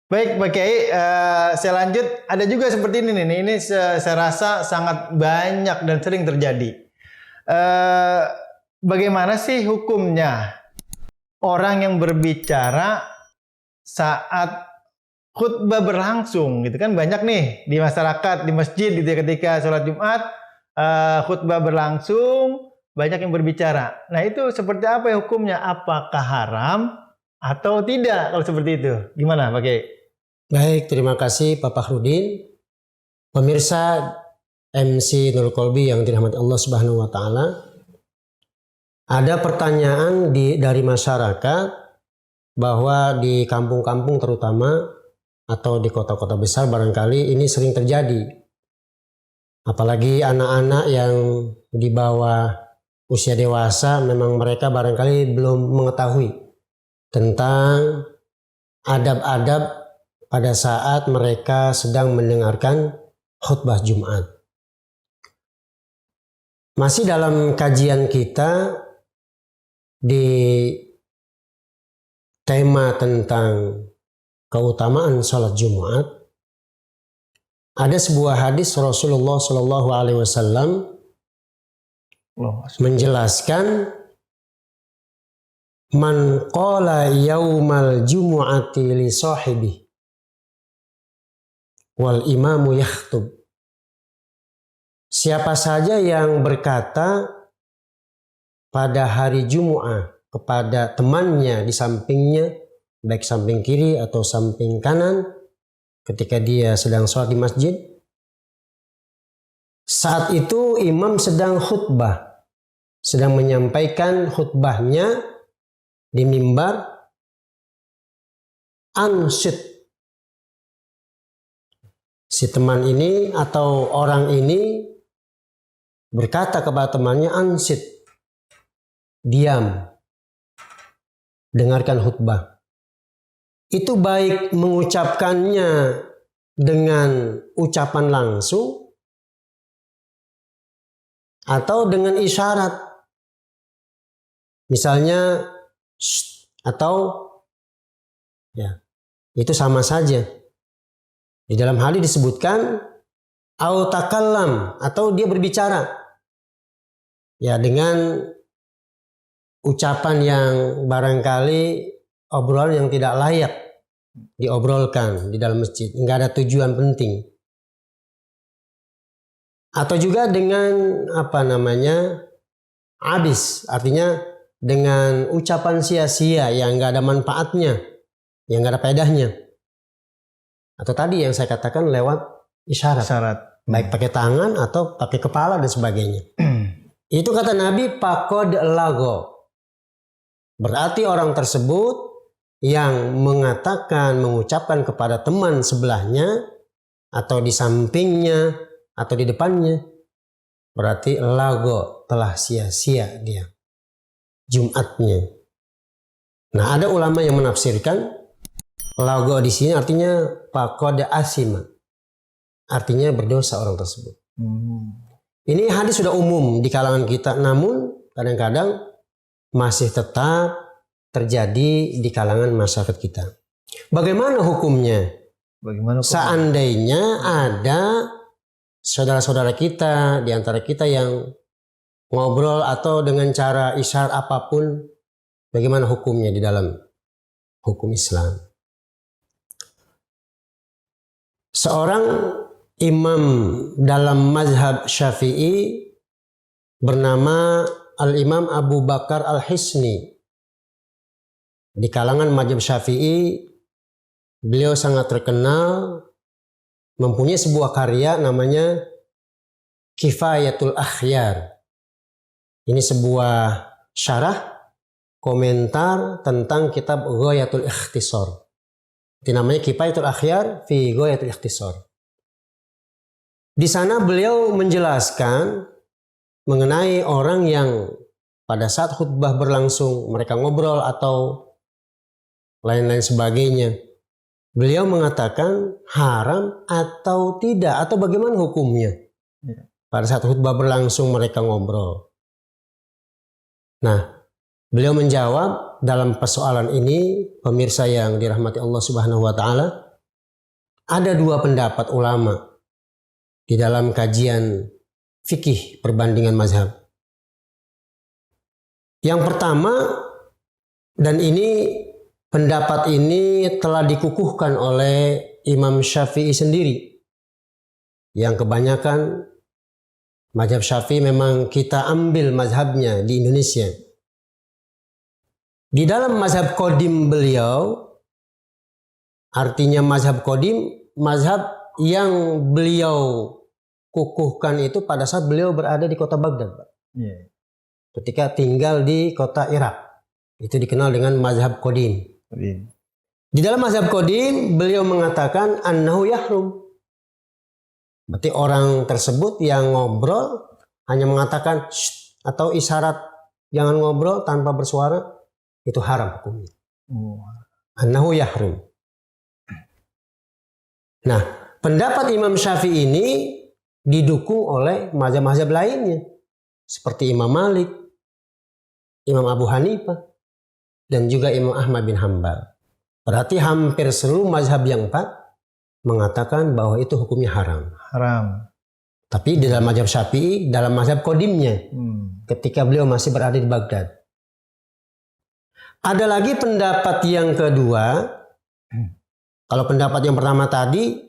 Baik, Pak Kiai, saya lanjut. Ada juga seperti ini nih. Ini saya rasa sangat banyak dan sering terjadi. Eh, Bagaimana sih hukumnya orang yang berbicara saat khutbah berlangsung gitu kan, banyak nih di masyarakat, di masjid gitu ya, ketika sholat Jumat khutbah berlangsung banyak yang berbicara. Nah, itu seperti apa ya hukumnya? Apakah haram atau tidak kalau seperti itu? Gimana Pak Kiai? Baik, terima kasih Pak Fakhrudin. Pemirsa MC Nurul Kolbi yang dirahmati Allah Subhanahu wa taala. Ada pertanyaan dari masyarakat bahwa di kampung-kampung terutama atau di kota-kota besar barangkali ini sering terjadi. Apalagi anak-anak yang di bawah usia dewasa, memang mereka barangkali belum mengetahui tentang adab-adab pada saat mereka sedang mendengarkan khutbah Jumat. Masih dalam kajian kita di tema tentang keutamaan sholat Jumat, ada sebuah hadis Rasulullah Shallallahu Alaihi Wasallam menjelaskan, man qala yaumal jumu'ati li sahibi wal imamu yakhtub. Siapa saja yang berkata pada hari Jumu'ah kepada temannya di sampingnya, baik samping kiri atau samping kanan, ketika dia sedang sholat di masjid, saat itu imam sedang khutbah, sedang menyampaikan khutbahnya di mimbar, ansyid. Si teman ini atau orang ini berkata kepada temannya, ansyid, diam, dengarkan khutbah. Itu baik mengucapkannya dengan ucapan langsung atau dengan isyarat. Misalnya, atau ya, itu sama saja. Di dalam hadis disebutkan au takallam, atau dia berbicara ya dengan ucapan yang barangkali obrolan yang tidak layak diobrolkan di dalam masjid, enggak ada tujuan penting. Atau juga dengan abis, artinya dengan ucapan sia-sia yang enggak ada manfaatnya, yang enggak ada faedahnya. Atau tadi yang saya katakan lewat isyarat. Baik pakai tangan atau pakai kepala dan sebagainya. Itu kata Nabi, faqad lago. Berarti orang tersebut yang mengucapkan kepada teman sebelahnya atau di sampingnya atau di depannya, berarti lago, telah sia-sia dia Jumatnya. Nah, ada ulama yang menafsirkan lago di sini artinya faqad asima, artinya berdosa orang tersebut. Ini hadis sudah umum di kalangan kita, namun kadang-kadang masih tetap terjadi di kalangan masyarakat kita. Bagaimana hukumnya? Seandainya ada saudara-saudara kita di antara kita yang ngobrol atau dengan cara isyarat apapun, bagaimana hukumnya di dalam hukum Islam? Seorang imam dalam mazhab Syafi'i bernama Al-Imam Abu Bakar Al-Hisni. Di kalangan mazhab Syafi'i, beliau sangat terkenal, mempunyai sebuah karya namanya Kifayatul Akhyar. Ini sebuah syarah komentar tentang kitab Ghayatul Ikhtisar. Itu namanya Kifayatul Akhyar fi Ghayatul Ikhtisar. Di sana beliau menjelaskan mengenai orang yang pada saat khutbah berlangsung mereka ngobrol atau lain-lain sebagainya. Beliau mengatakan haram atau tidak, atau bagaimana hukumnya pada saat khutbah berlangsung mereka ngobrol. Nah, beliau menjawab dalam persoalan ini, pemirsa yang dirahmati Allah Subhanahu wa taala, ada dua pendapat ulama di dalam kajian fikih perbandingan mazhab. Yang pertama, dan ini pendapat ini telah dikukuhkan oleh Imam Syafi'i sendiri, yang kebanyakan mazhab Syafi'i memang kita ambil mazhabnya di Indonesia. Di dalam mazhab qadim beliau, artinya mazhab qadim, mazhab yang beliau kukuhkan itu pada saat beliau berada di kota Baghdad, Pak. Yeah. Ketika tinggal di kota Irak. Itu dikenal dengan mazhab qadim. Di dalam mazhab qadim, beliau mengatakan annahu yahrum. Berarti orang tersebut yang ngobrol hanya mengatakan atau isyarat jangan ngobrol tanpa bersuara, itu haram hukumnya. Annahu yahrum. Nah, pendapat Imam Syafi'i ini didukung oleh mazhab-mazhab lainnya. Seperti Imam Malik, Imam Abu Hanifah, dan juga Imam Ahmad bin Hanbal. Berarti hampir seluruh mazhab yang 4 mengatakan bahwa itu hukumnya haram. Haram. Tapi di dalam mazhab Syafi'i, dalam mazhab qadimnya, ketika beliau masih berada di Baghdad. Ada lagi pendapat yang kedua. Kalau pendapat yang pertama tadi,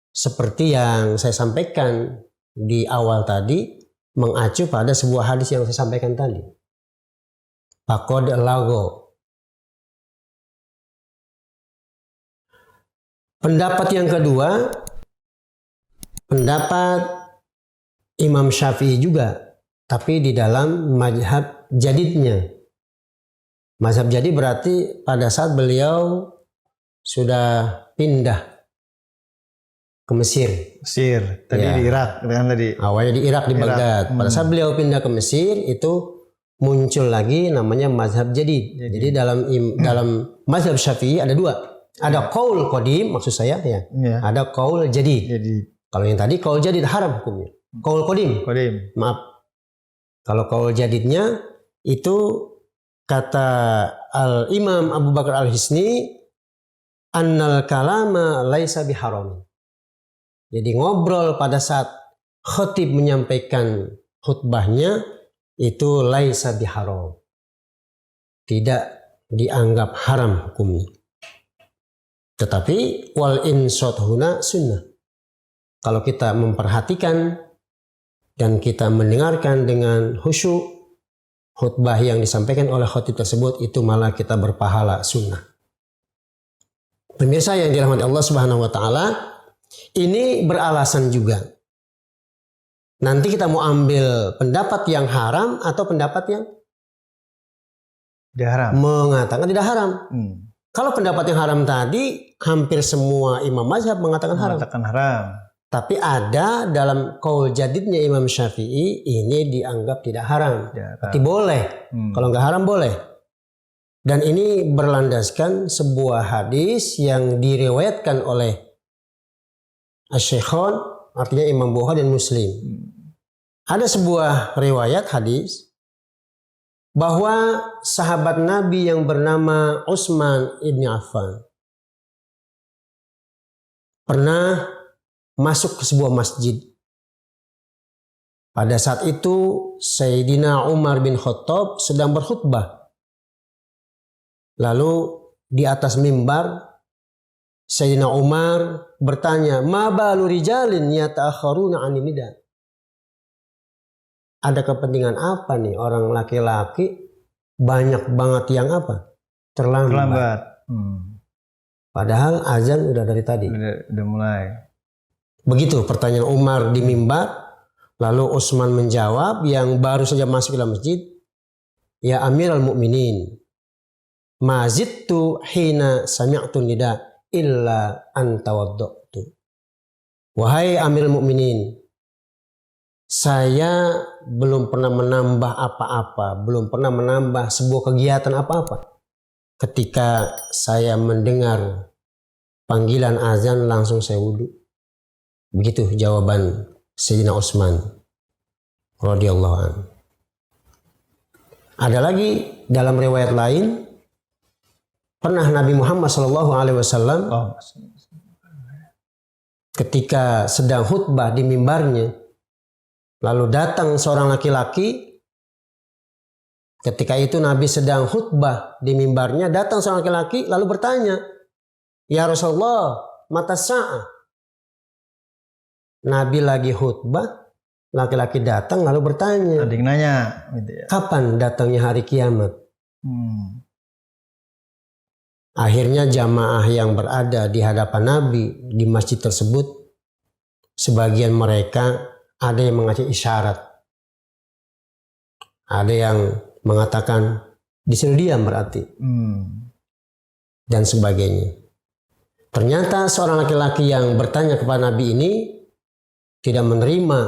seperti yang saya sampaikan di awal tadi, mengacu pada sebuah hadis yang saya sampaikan tadi. Faqad lago. Pendapat yang kedua, pendapat Imam Syafi'i juga, tapi di dalam mazhab jadidnya. Mazhab jadid berarti pada saat beliau sudah pindah ke Mesir. Tadi di Irak kan tadi. Awalnya di Irak, di Baghdad. Pada saat beliau pindah ke Mesir itu muncul lagi namanya mazhab jadid. Jadi dalam mazhab Syafi'i ada dua. Ada qaul qadim maksud saya ya. Ada qaul jadid. Kalau yang tadi qaul jadid haram hukumnya. Qaul qadim. Maaf. Kalau qaul jadidnya itu kata Al-Imam Abu Bakar Al-Hisni, annal kalama laisa biharam. Jadi ngobrol pada saat khatib menyampaikan khutbahnya itu laisa biharam. Tidak dianggap haram hukumnya. Tetapi wal insot huna sunnah. Kalau kita memperhatikan dan kita mendengarkan dengan khusyuk khutbah yang disampaikan oleh khatib tersebut, itu malah kita berpahala sunnah. Pemirsa yang dirahmati Allah Subhanahu wa taala, ini beralasan juga. Nanti kita mau ambil pendapat yang haram atau pendapat yang tidak haram. Mengatakan tidak haram. Kalau pendapat yang haram tadi, hampir semua imam mazhab mengatakan haram. Tapi ada dalam qaul jadidnya Imam Syafi'i, ini dianggap tidak haram. Tapi boleh. Kalau nggak haram boleh. Dan ini berlandaskan sebuah hadis yang diriwayatkan oleh Asy-Syaikhain, artinya Imam Bukhari dan Muslim. Ada sebuah riwayat hadis bahwa sahabat Nabi yang bernama Utsman ibn Affan pernah masuk ke sebuah masjid. Pada saat itu Sayyidina Umar bin Khattab sedang berkhutbah. Lalu di atas mimbar Sayyidina Umar bertanya, "Ma balu rijalin yata'akharuna 'anil nida?" Ada kepentingan apa nih orang laki-laki banyak banget yang apa? Terlambat. Padahal azan udah dari tadi. Udah mulai. Begitu pertanyaan Umar di mimbar. Lalu Utsman menjawab yang baru saja masuk ke dalam masjid, "Ya Amirul Mukminin, ma zittu hina sami'tu nida illa an tawaddatu." Wahai Amirul Mukminin, saya belum pernah menambah apa-apa, belum pernah menambah sebuah kegiatan apa-apa. Ketika saya mendengar panggilan azan langsung saya wudhu. Begitu jawaban Sayyidina Utsman radhiyallahu anhu. Ada lagi dalam riwayat lain, pernah Nabi Muhammad SAW ketika sedang khutbah di mimbarnya, lalu datang seorang laki-laki. Ketika itu Nabi sedang khutbah di mimbarnya, datang seorang laki-laki lalu bertanya, "Ya Rasulullah, mata sa'ah?" Nabi lagi khutbah, laki-laki datang lalu bertanya, ada yang nanya gitu ya. "Kapan datangnya hari kiamat?" Akhirnya jamaah yang berada di hadapan Nabi di masjid tersebut, sebagian mereka ada yang mengasih isyarat, ada yang mengatakan disuruh diam berarti, dan sebagainya. Ternyata seorang laki-laki yang bertanya kepada Nabi ini tidak menerima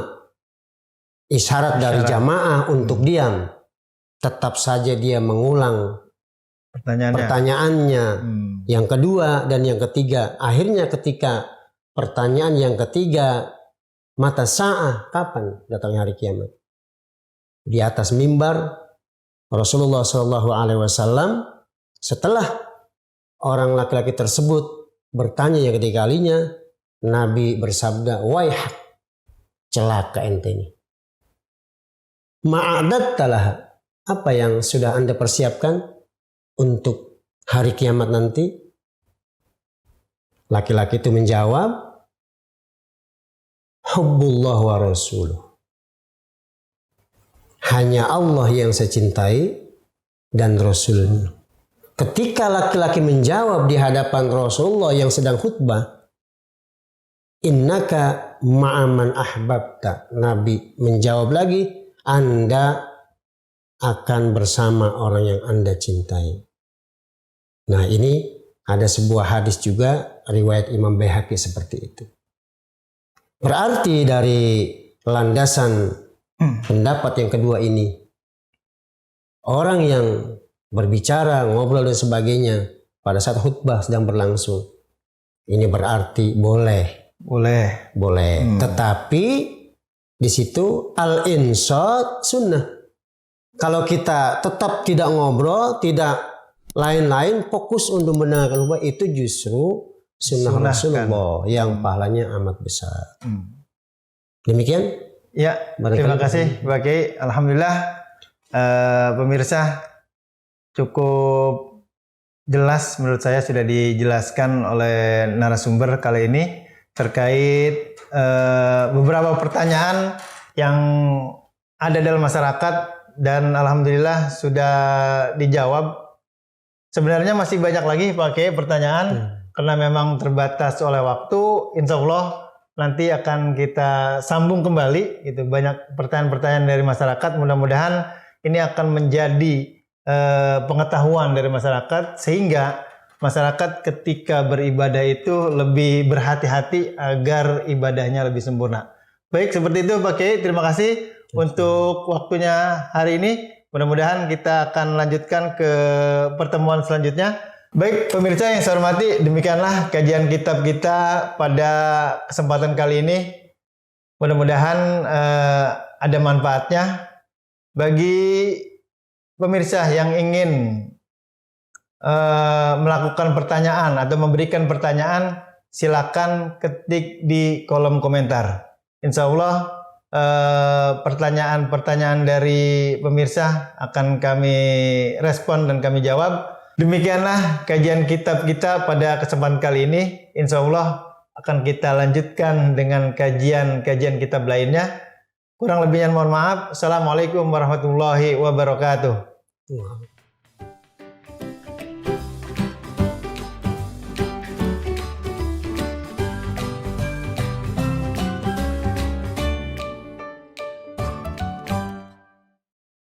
isyarat dari jamaah untuk diam. Tetap saja dia mengulang pertanyaannya yang kedua dan yang ketiga. Akhirnya ketika pertanyaan yang ketiga, mata sa'ah, kapan datangnya hari kiamat? Di atas mimbar Rasulullah SAW, setelah orang laki-laki tersebut bertanya yang ketiga kalinya, Nabi bersabda, "Waihak, celaka ente ini. Ma'adattalah, apa yang sudah Anda persiapkan untuk hari kiamat nanti?" Laki-laki itu menjawab, "Hubbullah wa rasuluh." Hanya Allah yang saya cintai dan Rasulnya. Ketika laki-laki menjawab di hadapan Rasulullah yang sedang khutbah, "Innaka ma'aman ahbabta." Nabi menjawab lagi, "Anda akan bersama orang yang Anda cintai." Nah, ini ada sebuah hadis juga riwayat Imam Baihaqi seperti itu. Berarti dari landasan pendapat yang kedua ini, orang yang berbicara, ngobrol dan sebagainya pada saat khutbah sedang berlangsung, ini berarti boleh. Tetapi di situ al-insat sunnah. Kalau kita tetap tidak ngobrol, tidak lain-lain, fokus untuk mendengarkan khutbah, itu justru sunnah Rasulullah yang pahalanya amat besar. Demikian. Ya, terima kasih Pak Kiai. Alhamdulillah pemirsa, cukup jelas menurut saya sudah dijelaskan oleh narasumber kali ini terkait beberapa pertanyaan yang ada dalam masyarakat, dan alhamdulillah sudah dijawab. Sebenarnya masih banyak lagi Pak Kiai pertanyaan, karena memang terbatas oleh waktu. Insya Allah nanti akan kita sambung kembali, gitu. Banyak pertanyaan-pertanyaan dari masyarakat. Mudah-mudahan ini akan menjadi pengetahuan dari masyarakat, sehingga masyarakat ketika beribadah itu lebih berhati-hati agar ibadahnya lebih sempurna. Baik, seperti itu Pak Kiai. Terima kasih untuk waktunya hari ini. Mudah-mudahan kita akan lanjutkan ke pertemuan selanjutnya. Baik pemirsa yang saya hormati, demikianlah kajian kitab kita pada kesempatan kali ini. Mudah-mudahan ada manfaatnya. Bagi pemirsa yang ingin melakukan pertanyaan atau memberikan pertanyaan, silakan ketik di kolom komentar. Insya Allah pertanyaan-pertanyaan dari pemirsa akan kami respon dan kami jawab. Demikianlah kajian kitab kita pada kesempatan kali ini. Insya Allah akan kita lanjutkan dengan kajian-kajian kitab lainnya. Kurang lebihnya mohon maaf. Assalamualaikum warahmatullahi wabarakatuh.